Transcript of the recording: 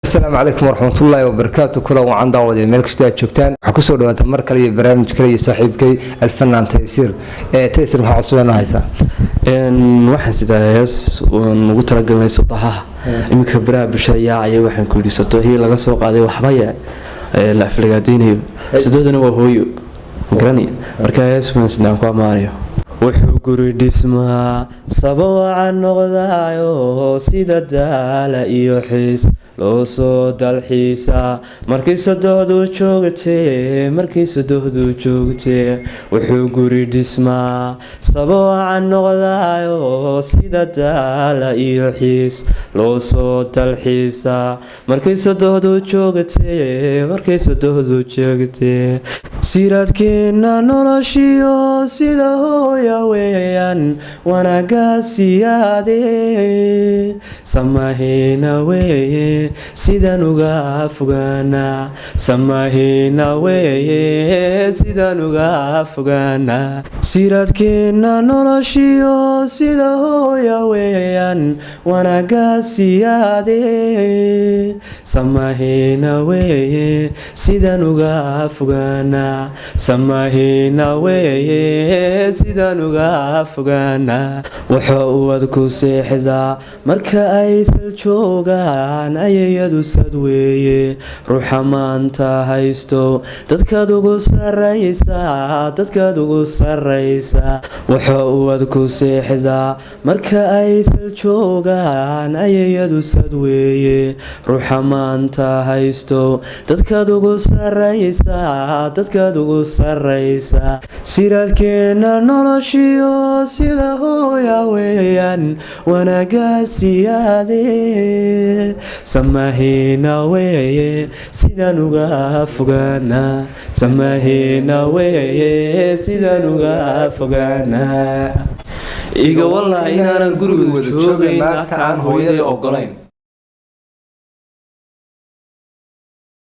السلام عليكم ورحمة الله وبركاته. كل وعن دعوة الملك شتاء شوكتان حكسور دوام تمر كلي برامج كلي صاحبك الفنان تيسير تيسير محاصرنا هيسا waxaan sidaayas ugu talagalnay sadaha imika baraha bulshada ayay waxaan ku dhisato hii laga soo qaaday waxba la aflagaadeynayo sidoodana waa hooyo garanay marka ayaan sidaan ku amaanayo wuxuu guri dhismaa sabab aan noqdayo sida daala iyo xiis loo soo dalxiisa markii Sodohdu joogtee wuxuu guri dhismaa sabab aan noqdayo sida daala iyo xiis loo soo dalxiisa markii Sodohdu joogtee siradkeena noloshiyo sida hooya weeyaan wanaagasiyaade samahina weeye sidaan uga fogaana siradkeena noloshiyo sida hooya weeyaan wanaagasiyaade samahina weeye sidaan uga fogaana waxa uu adku seexdaa marka ay sal joogaan ayayadu sad weeye ruuxa maanta haysto dadkaad ugu sarraysa waxa uu adku seexdaa marka ay sal joogaan ayayadu sad weeye ruuxa maanta haysto dadkaad ugu sarraysa siradkeena noloshiyo sida hooya weeyaan wanaagasiyaade samahina weeye sidaan uga fogaana iga wallahi inaanan guriga joogay naagta aan hooyaday ogolayn.